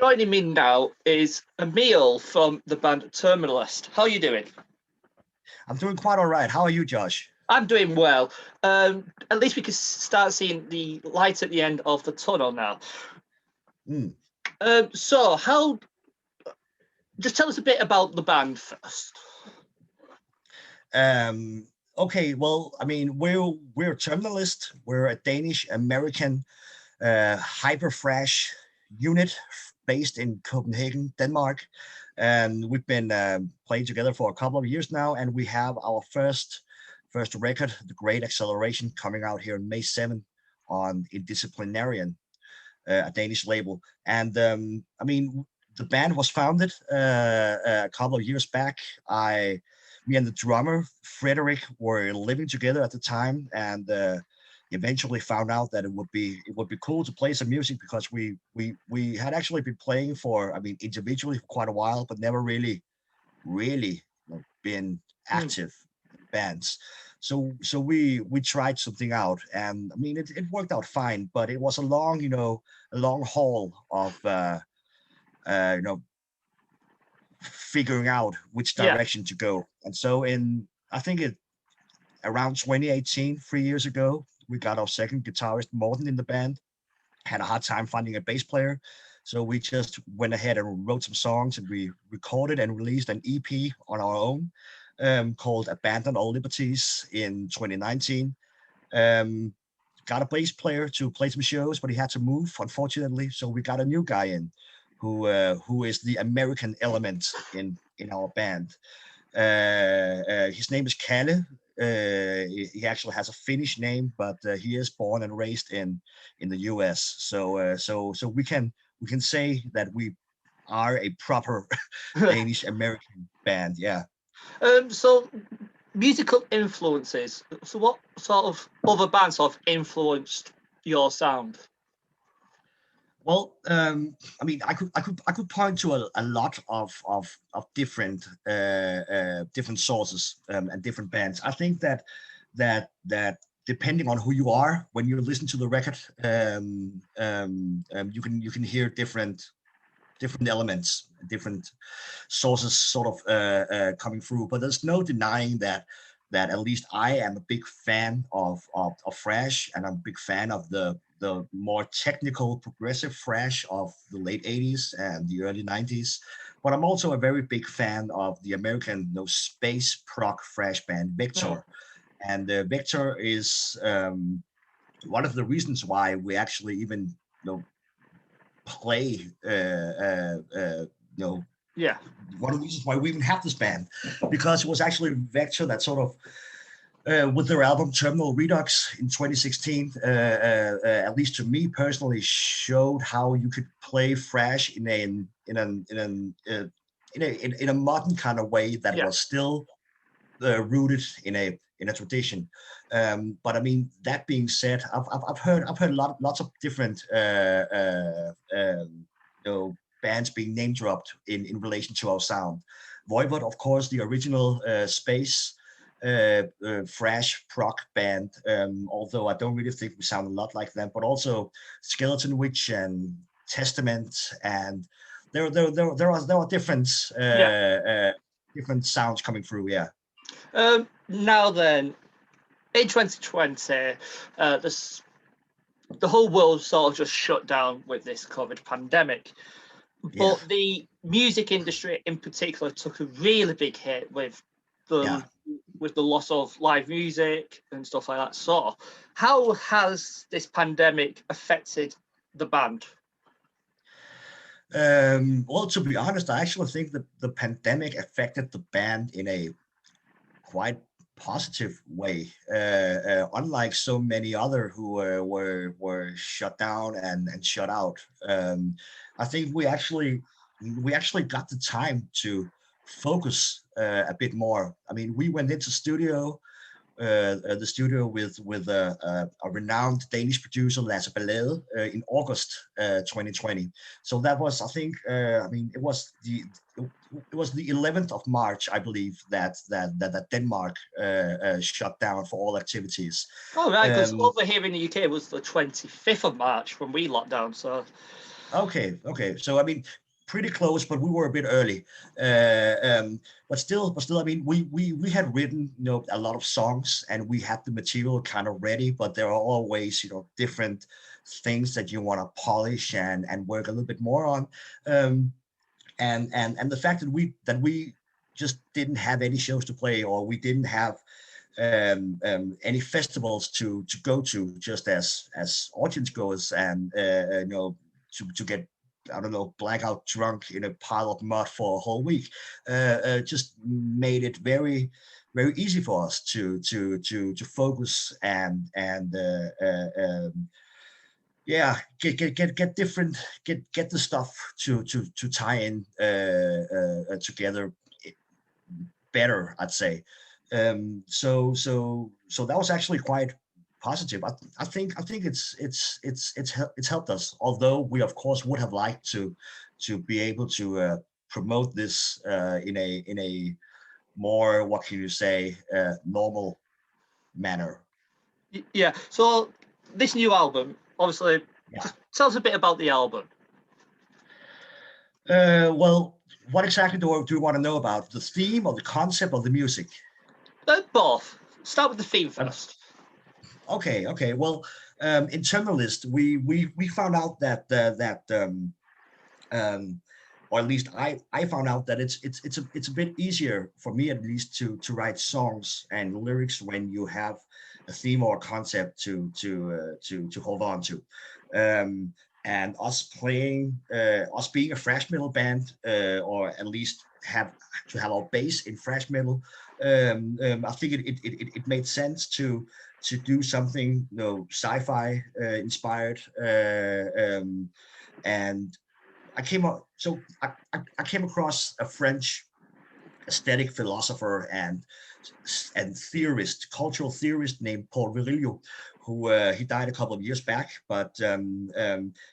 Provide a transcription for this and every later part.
Joining me now is Emil from the band Terminalist. How are you doing? I'm doing quite all right. How are you, Josh? I'm doing well. At least we can start seeing the light at the end of the tunnel now. Mm. Just tell us a bit about the band first. Okay, well, I mean, we're Terminalist. We're a Danish American hyper thrash unit based in Copenhagen, Denmark, and we've been playing together for a couple of years now. And we have our first record, The Great Acceleration, coming out here on May 7th on Indisciplinarian, a Danish label. And I mean, the band was founded a couple of years back. Me and the drummer Frederick were living together at the time, and eventually found out that it would be cool to play some music, because we had actually been playing for, I mean, individually for quite a while, but never really been active bands. So we tried something out, and I mean, it worked out fine, but it was a long haul of figuring out which direction to go. And so I think around 2018, 3 years ago, we got our second guitarist, Morten, in the band. Had a hard time finding a bass player, so we just went ahead and wrote some songs, and we recorded and released an EP on our own, called Abandon All Liberties in 2019. Got a bass player to play some shows, but he had to move, unfortunately, so we got a new guy in who is the American element in our band. His name is Kalle. He actually has a Finnish name, but he is born and raised in the US. So we can say that we are a proper Danish American band. Yeah. So musical influences. So what sort of other bands have influenced your sound? Well, I mean, I could point to a lot of different sources and different bands. I think that depending on who you are, when you listen to the record, you can hear different elements, different sources sort of coming through. But there's no denying that at least I am a big fan of thrash, and I'm a big fan of the more technical progressive thrash of the late 80s and the early 90s. But I'm also a very big fan of the American space prog thrash band Vector. And Vector is one of the reasons why we actually even play one of the reasons why we even have this band, because it was actually Vector that sort of with their album Terminal Redux in 2016, at least to me personally, showed how you could play thrash in a modern kind of way that was still rooted in a tradition. But I mean, that being said, I've heard lots of different bands being name dropped in relation to our sound. Voivod, of course, the original space thrash prog band, although I don't really think we sound a lot like them, but also Skeleton Witch and Testament, and there are different different sounds coming through. Now then, in 2020, the whole world sort of just shut down with this COVID pandemic, but the music industry in particular took a really big hit with the loss of live music and stuff like that. So how has this pandemic affected the band? Well, to be honest, I actually think that the pandemic affected the band in a quite positive way, unlike so many other who were shut down and shut out. I think we actually got the time to focus a bit more. I mean, we went into the studio with a renowned Danish producer, Lasse Ballade, in August 2020. So that was, I think, I mean, it was the 11th of March, I believe, that Denmark shut down for all activities. Oh, right, because over here in the UK it was the 25th of March when we locked down. So Okay. So I mean, pretty close, but we were a bit early. But still, I mean, we had written, you know, a lot of songs, and we had the material kind of ready. But there are always, you know, different things that you want to polish and work a little bit more on. Um, and the fact that we just didn't have any shows to play, or we didn't have any festivals to go to, just as audience goers, and you know, to get, I don't know, blackout drunk in a pile of mud for a whole week, just made it very easy for us to focus and yeah, get different, get the stuff to tie in together better, I'd say. So that was actually quite positive. I think it's helped us. Although we of course would have liked to be able to promote this in a more, what can you say, normal manner. Yeah. So this new album, obviously, Yeah. just tell us a bit about the album. Well, what exactly do you want to know about? The theme or the concept or the music? Both. Start with the theme first. Okay. Well, in Terminalist, we found out that or at least I found out that it's a bit easier for me, at least, to write songs and lyrics when you have a theme or a concept to hold on to. And us being a thrash metal band, or at least have our base in thrash metal. I think it made sense to do something, you know, sci-fi inspired, and I came across a French aesthetic philosopher and theorist, cultural theorist named Paul Virilio, who he died a couple of years back, but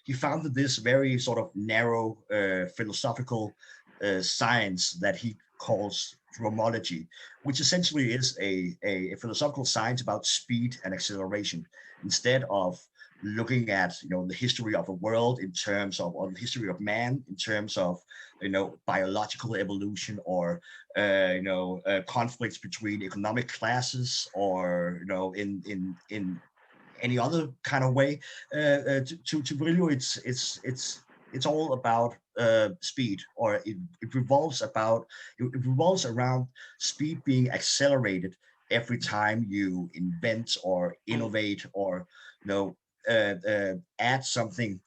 he founded this very sort of narrow philosophical science that he calls dromology, which essentially is a philosophical science about speed and acceleration, instead of looking at, you know, the history of a world in terms of, or the history of man in terms of, you know, biological evolution, or conflicts between economic classes, or, you know, in any other kind of way. To Brillo, it's all about speed, or it revolves around speed being accelerated every time you invent or innovate, or, you know, add something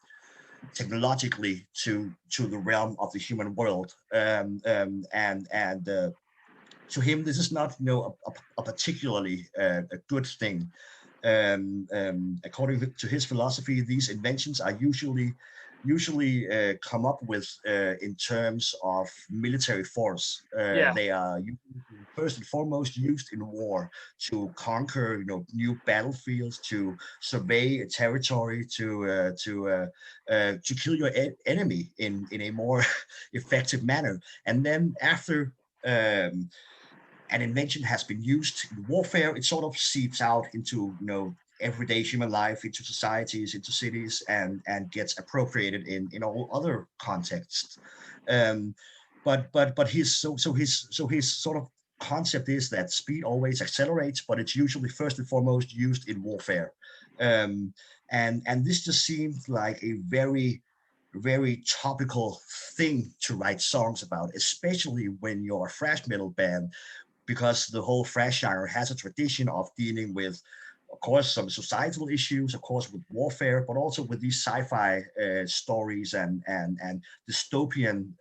technologically to the realm of the human world. And to him, this is not, you know, a particularly a good thing. According to his philosophy, these inventions are usually come up with in terms of military force. They are first and foremost used in war, to conquer, you know, new battlefields, to survey a territory, to kill your enemy in a more effective manner. And then after an invention has been used in warfare, it sort of seeps out into, you know, everyday human life, into societies, into cities, and gets appropriated in all other contexts. Um, but his sort of concept is that speed always accelerates, but it's usually first and foremost used in warfare. And this just seems like a very topical thing to write songs about, especially when you're a thrash metal band, because the whole thrash genre has a tradition of dealing with, of course, some societal issues, of course, with warfare, but also with these sci-fi stories and dystopian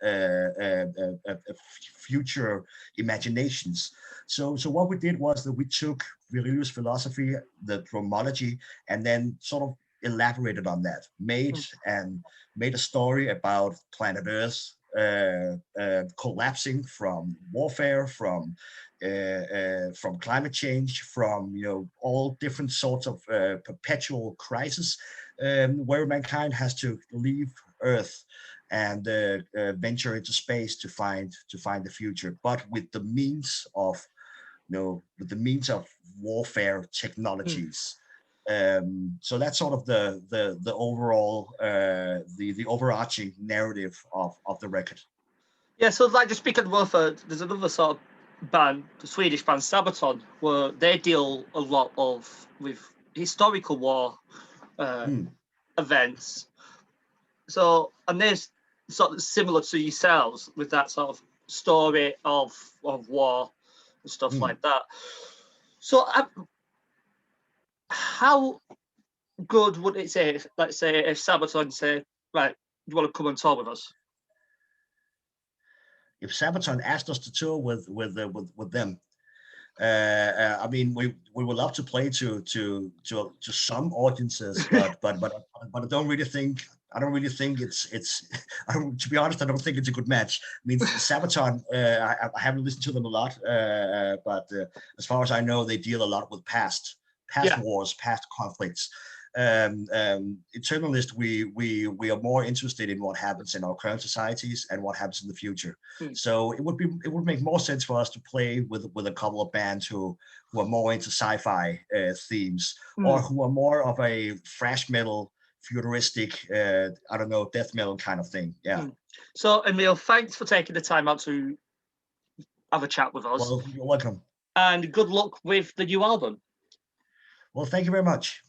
future imaginations. So what we did was that we took Virilio's philosophy, the dromology, and then sort of elaborated on that, made a story about planet Earth collapsing from warfare, from climate change, from, you know, all different sorts of perpetual crisis, where mankind has to leave Earth and venture into space to find the future, but with the means of, you know, with the means of warfare technologies. So that's sort of the overall the overarching narrative of the record. Yeah, so like just speaking of Warfare, there's another sort of band, the Swedish band Sabaton, where they deal a lot with historical war events. So, and there's sort of similar to yourselves with that sort of story of war and stuff like that. So, how good would it say, let's say, if Sabaton say, right, you want to come and tour with us? If Sabaton asked us to tour with them, I mean, we would love to play to some audiences, but I don't really think it's to be honest, I don't think it's a good match. I mean, Sabaton, I haven't listened to them a lot, but as far as I know, they deal a lot with past wars, past conflicts. Terminalist, we are more interested in what happens in our current societies and what happens in the future. So it would make more sense for us to play with a couple of bands who are more into sci-fi themes, or who are more of a thrash metal, futuristic, I don't know, death metal kind of thing. Yeah. So Emil, thanks for taking the time out to have a chat with us. Well, you're welcome. And good luck with the new album. Well, thank you very much.